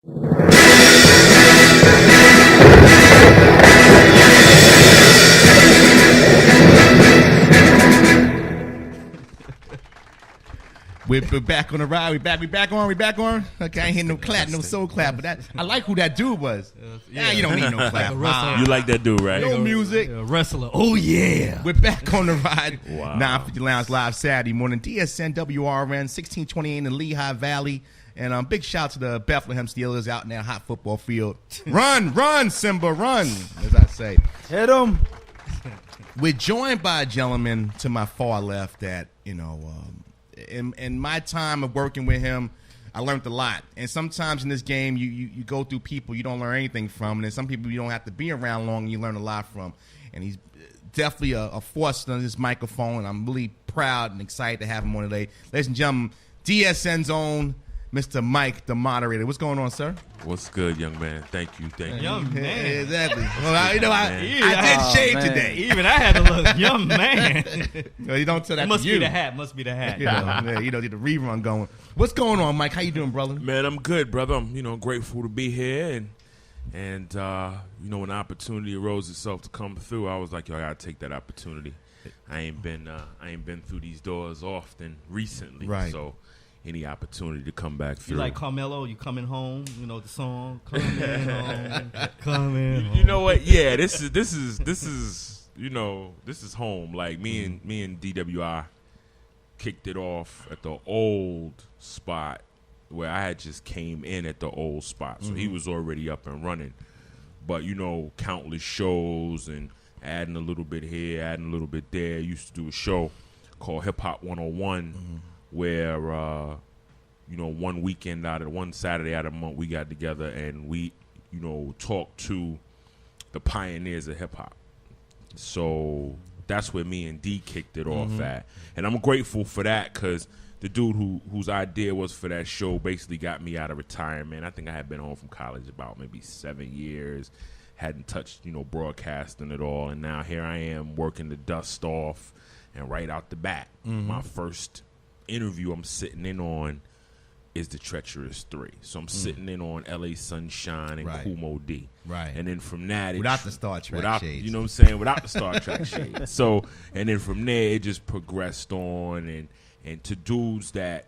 We're back on the ride. We back on. Okay, I ain't hear no clap, no soul clap, but I like who that dude was. Yeah, you don't need no clap. You like that dude, right? No music. Wrestler. Oh, yeah. We're back on the ride. Wow. 950 Lounge live Saturday morning. DSN WRN 1628 in the Lehigh Valley. And big shout to the Bethlehem Steelers out in that hot football field. Run, Simba, run, as I say. Hit him. We're joined by a gentleman to my far left that, in my time of working with him, I learned a lot. And sometimes in this game, you go through people you don't learn anything from. And then some people you don't have to be around long and you learn a lot from. And he's definitely a force on this microphone. And I'm really proud and excited to have him on today. Ladies and gentlemen, DSN's own Mr. Mike, the moderator. What's going on, sir? What's good, young man? Thank you. Young man. Exactly. Well, I did shave today. Even I had to look young man. No, you don't tell that Must to you. be the hat. Yeah, you don't get the rerun going. What's going on, Mike? How you doing, brother? Man, I'm good, brother. I'm grateful to be here, and when the opportunity arose itself to come through, I was like, yo, I gotta take that opportunity. I ain't been through these doors often recently, right? So any opportunity to come back through. You like Carmelo? You coming home? You know the song. Coming home. Coming home. You know what? Yeah, this is home. Like me and DWI kicked it off at the old spot where I had just came in at the old spot. So he was already up and running. But, countless shows and adding a little bit here, adding a little bit there. I used to do a show called Hip Hop 101 where, one Saturday out of the month we got together and we, talked to the pioneers of hip hop. So that's where me and D kicked it off at. And I'm grateful for that because the dude whose idea was for that show basically got me out of retirement. I think I had been home from college about maybe 7 years, hadn't touched, broadcasting at all. And now here I am working the dust off and right out the bat. My first interview I'm sitting in on is the Treacherous 3. So I'm sitting in on LA Sunshine and Kumo D. Right. And then from that, without the Star Trek shades. You know what I'm saying? Without the Star Trek shades. So, and then from there, it just progressed on and to dudes that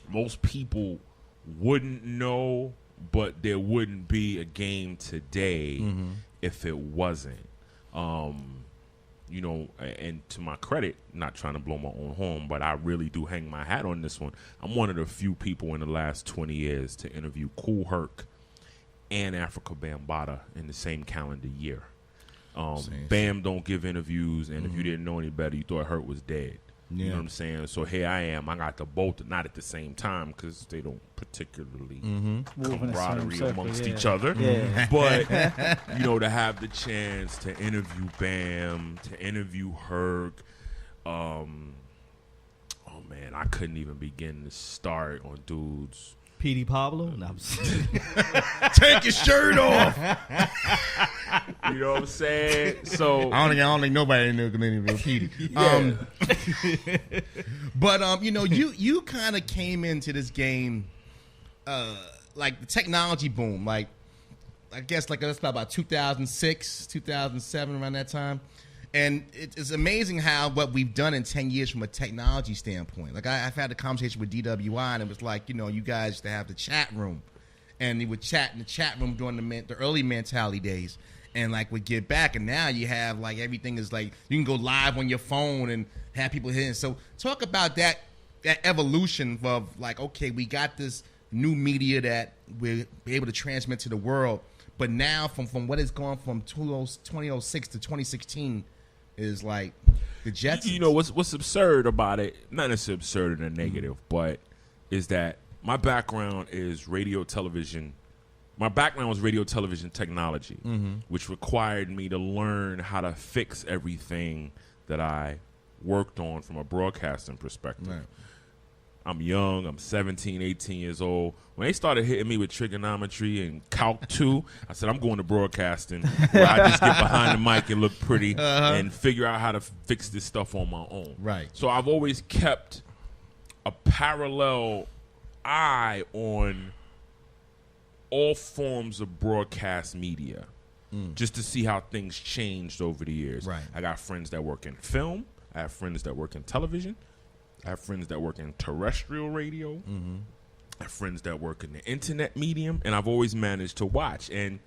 most people wouldn't know, but there wouldn't be a game today if it wasn't. And to my credit, not trying to blow my own horn, but I really do hang my hat on this one. I'm one of the few people in the last 20 years to interview Kool Herc and Africa Bambaataa in the same calendar year. Bam don't give interviews, and if you didn't know any better, you thought Herc was dead. Yeah. You know what I'm saying? So here I am. I got the both, not at the same time because they don't particularly camaraderie amongst each other. Yeah. But, to have the chance to interview Bam, to interview Herc, man, I couldn't even begin to start on dudes. P.D. Pablo? No, take your shirt off. You know what I'm saying? So I don't think nobody knew P.D. Yeah. But you kind of came into this game like the technology boom, like I guess that's about 2006, 2007, around that time. And it's amazing how what we've done in 10 years from a technology standpoint. Like I've had a conversation with DWI, and it was like, you guys used to have the chat room, and they would chat in the chat room during the early mentality days, and would get back. And now you have everything is you can go live on your phone and have people hitting. So talk about that evolution of okay, we got this new media that we're able to transmit to the world, but now from what has gone from 2006 to 2016. Is the Jetsons. What's absurd about it, not necessarily absurd in a negative, but is that my background is radio television. My background was radio television technology, which required me to learn how to fix everything that I worked on from a broadcasting perspective. Right. I'm young. I'm 17, 18 years old. When they started hitting me with trigonometry and Calc 2, I said, I'm going to broadcasting where I just get behind the mic and look pretty and figure out how to fix this stuff on my own. Right. So I've always kept a parallel eye on all forms of broadcast media just to see how things changed over the years. Right. I got friends that work in film. I have friends that work in television. I have friends that work in terrestrial radio. I have friends that work in the internet medium, and I've always managed to watch. And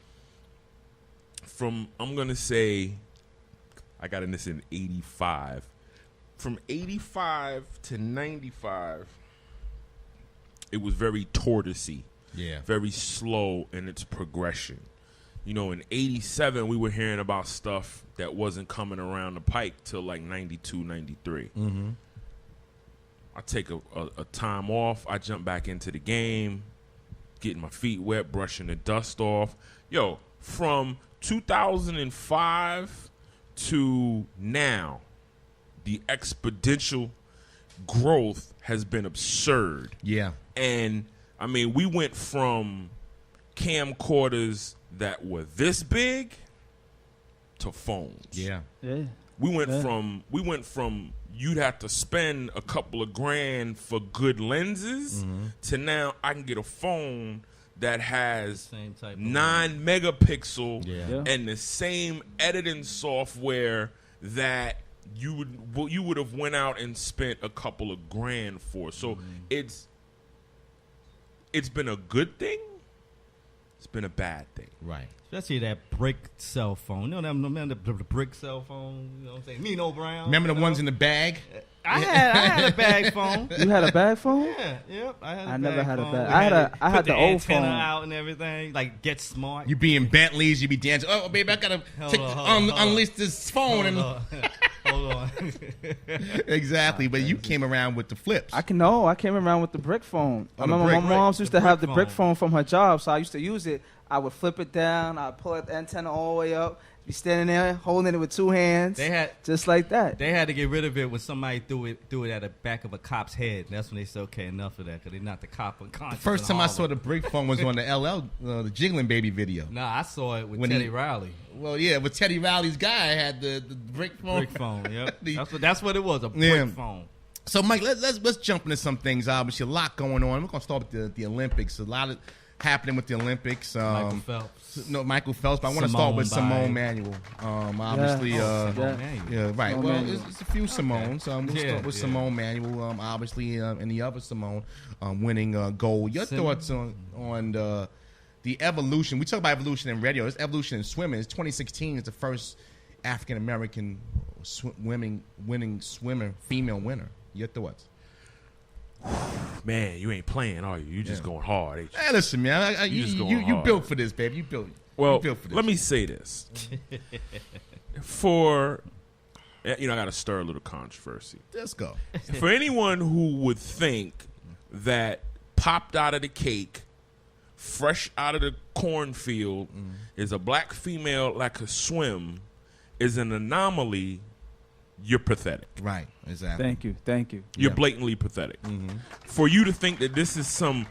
I'm going to say, I got in this in 85. From 85 to 95, it was very tortoisey, very slow in its progression. You know, in 87, we were hearing about stuff that wasn't coming around the pike till like 92, 93. I take a time off. I jump back into the game, getting my feet wet, brushing the dust off. Yo, from 2005 to now, the exponential growth has been absurd. Yeah. And, I mean, we went from camcorders that were this big to phones. Yeah. We went from you'd have to spend a couple of grand for good lenses to now I can get a phone that has Same type of 9 megapixel Yeah. and the same editing software that you would have went out and spent a couple of grand for. So it's been a good thing. It's been a bad thing. Right. Especially that brick cell phone. You know the brick cell phone? You know what I'm saying? Nino Brown. Remember the ones in the bag? I had a bag phone. You had a bag phone? Yeah, yep. I never had a phone. bag. I had the old antenna phone out and everything. Like Get Smart. You be in Bentleys, you be dancing. Oh, baby, I gotta unleash this phone. Hold on. Exactly, but you came around with the flips. I came around with the brick phone. I remember my mom used to have the brick phone from her job, so I used to use it. I would flip it down. I'd pull the antenna all the way up. Be standing there holding it with 2 hands. Just like that. They had to get rid of it when somebody threw it at the back of a cop's head. That's when they said, okay, enough of that, because they knocked the cop unconscious. The first time I saw the brick phone was on the LL, the Jiggling Baby video. Nah, I saw it with When Teddy Riley. Well, yeah, with Teddy Riley's guy had the brick phone. Brick phone, yep. That's what it was, a brick phone. So, Mike, let's jump into some things. Obviously, a lot going on. We're going to start with the Olympics. A lot of happening with the Olympics. Michael Phelps. No, Michael Phelps, but I want to start with Simone Manuel. Obviously, right. Simone Well, Manuel. it's a few Simones. We'll start with Simone Manuel, obviously, and the other Simone winning gold. Your thoughts on the evolution? We talk about evolution in radio. This evolution in swimming. It's 2016 is the first African American winning swimmer, female winner. Your thoughts? Man, you ain't playing, are you? You just going hard, ain't you? Hey, listen, man. You built for this, babe. You built for this. Let me say this. I got to stir a little controversy. Let's go. For anyone who would think that popped out of the cake, fresh out of the cornfield, is a black female that could swim, is an anomaly. You're pathetic. Right, exactly. Thank you. You're blatantly pathetic. For you to think that this is some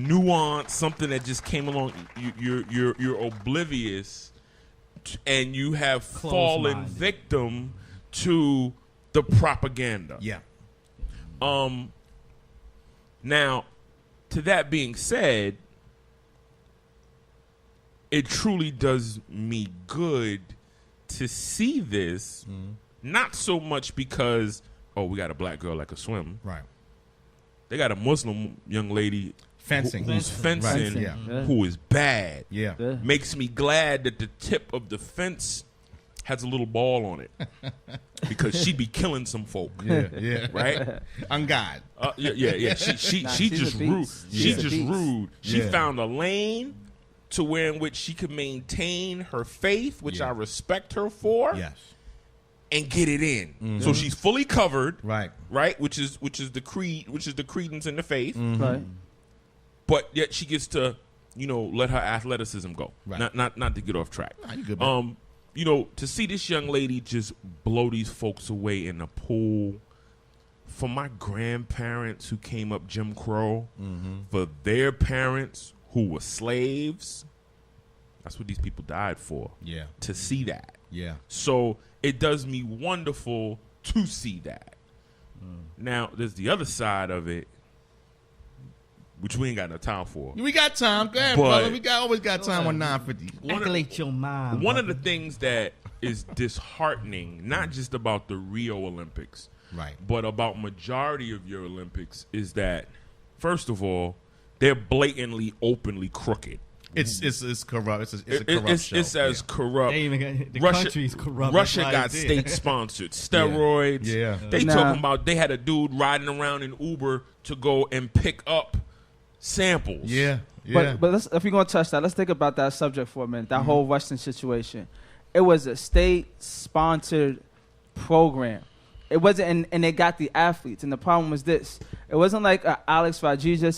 nuance, something that just came along, you're oblivious, and you have fallen victim to the propaganda. Yeah. Now, to that being said, it truly does me good to see this. Not so much because, we got a black girl that can swim. Right. They got a Muslim young lady fencing, who's fencing, Right. who is bad. Yeah. Makes me glad that the tip of the fence has a little ball on it because she'd be killing some folk. Yeah. Right? On God. Yeah. She just rude. She just rude. She found a lane to where in which she could maintain her faith, which I respect her for. Yes. And get it in. So she's fully covered. Right. Which is the credence in the faith. Right. But yet she gets to, let her athleticism go. Right. Not to get off track. Nah, you good, man. To see this young lady just blow these folks away in the pool. For my grandparents who came up Jim Crow, for their parents who were slaves, that's what these people died for. Yeah. To see that. Yeah. So it does me wonderful to see that. Now, there's the other side of it. which we ain't got no time for. We got time. Go ahead, brother. We always got time on 950. Accolade your mind. One of the things that is disheartening, not just about the Rio Olympics, right, but about majority of your Olympics, is that, first of all, they're blatantly, openly crooked. It's corrupt. It's a corrupt show. It's as corrupt. The country's corrupt. Russia got state-sponsored steroids. Yeah. They talking about they had a dude riding around in Uber to go and pick up samples. Yeah. But if we're going to touch that, let's think about that subject for a minute, that whole Western situation. It was a state-sponsored program. It wasn't, and they got the athletes. And the problem was this. It wasn't like an Alex Rodriguez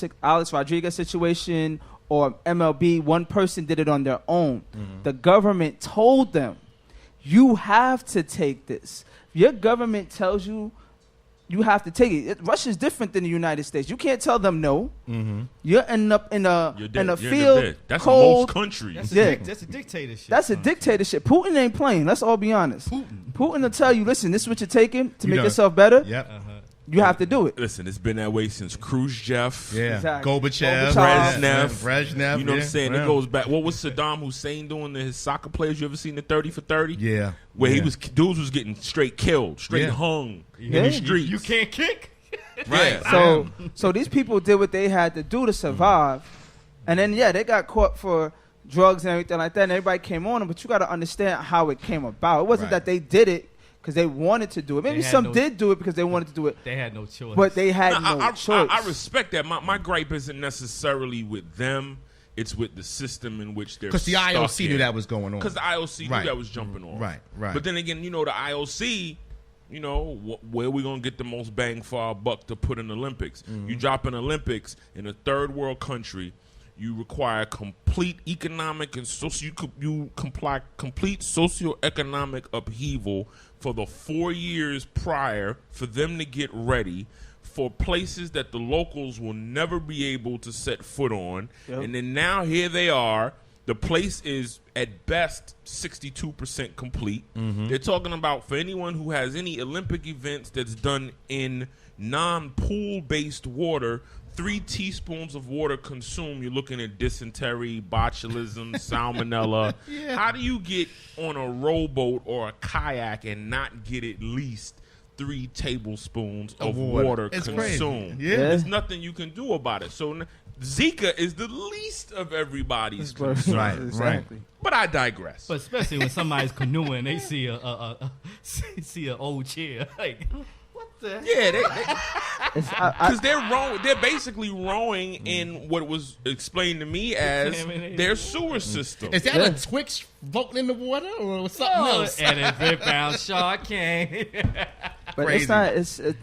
situation or MLB. One person did it on their own. The government told them, you have to take this. Your government tells you, you have to take it. Russia's different than the United States. You can't tell them no. You're ending up in a field. That's cold. Most countries. That's a dictatorship. That's a dictatorship. Putin ain't playing. Let's all be honest. Putin will tell you, listen, this is what you're taking to make yourself better. Yep. You have to do it. Listen, it's been that way since Khrushchev. Yeah. Exactly. Gorbachev. Brezhnev. You know what I'm saying? It goes back. What was Saddam Hussein doing to his soccer players? You ever seen the 30 for 30? Yeah. Where dudes was getting straight killed, straight hung in the streets. You can't kick. Right. So these people did what they had to do to survive. And then, they got caught for drugs and everything like that. And everybody came on them. But you got to understand how it came about. It wasn't that they did it because they wanted to do it. Maybe some did do it because they wanted to do it. They had no choice. But they had no choice. I respect that. My gripe isn't necessarily with them. It's with the system in which they're because the IOC knew that was going on. Because the IOC knew that was jumping on. Right. But then again, the IOC, where we going to get the most bang for our buck to put in Olympics? You drop an Olympics in a third world country, you require complete economic and complete socioeconomic upheaval for the 4 years prior for them to get ready for places that the locals will never be able to set foot on. Yep. And then now here they are. The place is at best 62% complete. They're talking about, for anyone who has any Olympic events that's done in non-pool based water, 3 teaspoons of water consumed, you're looking at dysentery, botulism, salmonella. How do you get on a rowboat or a kayak and not get at least 3 tablespoons of water consumed? There's nothing you can do about it. So Zika is the least of everybody's concerns. Right, exactly. But I digress. But especially when somebody's canoeing, they see a old chair. Like, what the? Yeah, because they're basically rowing in what was explained to me as their sewer system. Is that a Twix floating in the water or something else? And a rip-bound shark came. But it's not.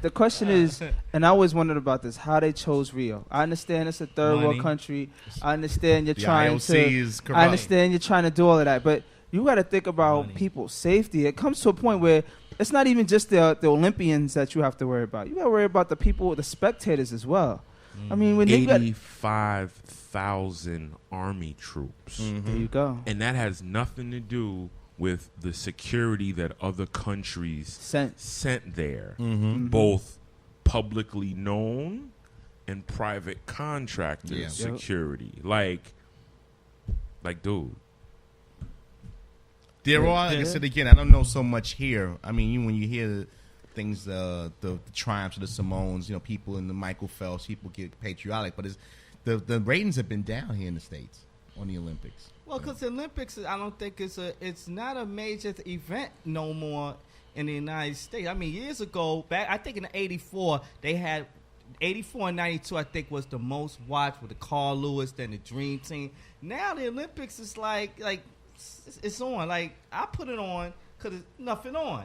The question is, and I always wondered about this: how they chose Rio. I understand it's a third world country. I understand you're trying to. I understand you're trying to do all of that, but you got to think about people's safety. It comes to a point where it's not even just the Olympians that you have to worry about. You got to worry about the people, the spectators as well. I mean, when 85,000 army troops. There you go. And that has nothing to do with the security that other countries sent there, both publicly known and private contractor security. Like, dude. There are, like I said again, I don't know so much here. I mean, when you hear things, the triumphs of the Simones, people in the Michael Phelps, people get patriotic, but the ratings have been down here in the States on the Olympics. Well, because the Olympics, I don't think it's not a major event no more in the United States. I mean, years ago, back I think in '84 they had 84 and 92. I think was the most watched with the Carl Lewis, then the Dream Team. Now the Olympics is like it's on. Like I put it on because it's nothing on,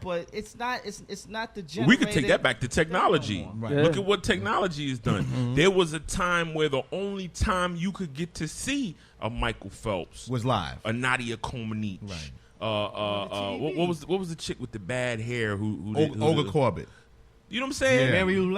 but it's not the generated. We could take that back to technology. Right. Look at what technology has done. There was a time where the only time you could get to see a Michael Phelps was live. A Nadia Comaneci. Right. What was the chick with the bad hair who Olga Corbett? You know what I'm saying? Yeah. Mary Lou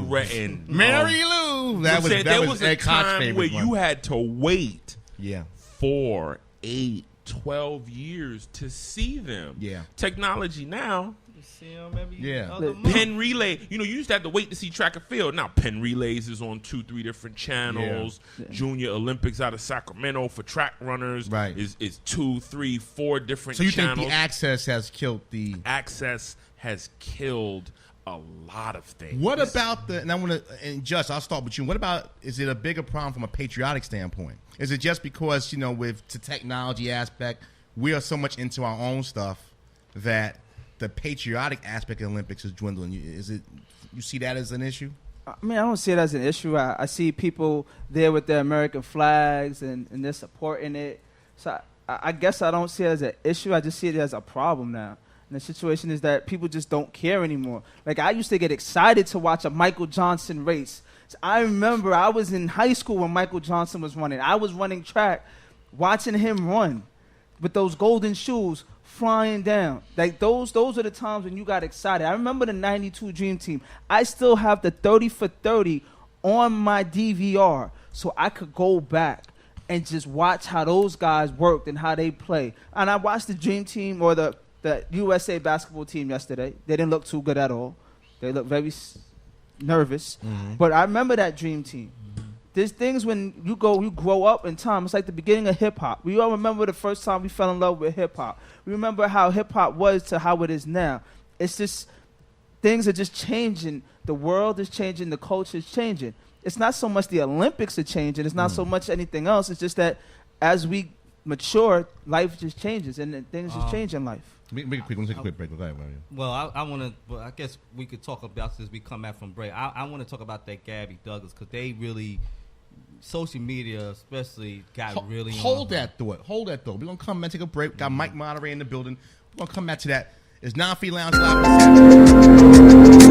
Retton. Mary Lou. That was a time where you had to wait. Yeah. 4, 8, 12 years to see them. Yeah. Technology now, See him every Yeah. other month. Penn relay. You used to have to wait to see track and field. Now Penn relays is on 2-3 different channels. Yeah. Junior Olympics out of Sacramento for track runners. Right. Is 2, 3, 4 different. So you channels. think the access has killed the access has killed a lot of things. What about and I want to, and Josh, I'll start with you. What about, is it a bigger problem from a patriotic standpoint? Is it just because, with the technology aspect, we are so much into our own stuff that the patriotic aspect of the Olympics is dwindling? You see that as an issue? I mean, I don't see it as an issue. I see people there with their American flags and they're supporting it. So I guess I don't see it as an issue. I just see it as a problem now. And the situation is that people just don't care anymore. Like, I used to get excited to watch a Michael Johnson race. So I remember I was in high school when Michael Johnson was running. I was running track, watching him run with those golden shoes flying down. Like, those are the times when you got excited. I remember the 92 Dream Team. I still have the 30 for 30 on my DVR so I could go back and just watch how those guys worked and how they play. And I watched the Dream Team or the USA basketball team yesterday. They didn't look too good at all. They looked very nervous. Mm-hmm. But I remember that Dream Team. Mm-hmm. There's things when you grow up in time. It's like the beginning of hip-hop. We all remember the first time we fell in love with hip-hop. We remember how hip-hop was to how it is now. It's just things are just changing. The world is changing. The culture is changing. It's not so much the Olympics are changing. It's not so much anything else. It's just that as we mature, life just changes, and things just change in life. Make it quick. Let's take a quick break. Well, I want to. Well, I guess we could talk about this as we come back from break. I want to talk about that Gabby Douglas because they really, social media especially, got really. Hold that thought. We're gonna come and take a break. Got Mike Moderator in the building. We're gonna come back to that. It's Non-Free Lounge Live.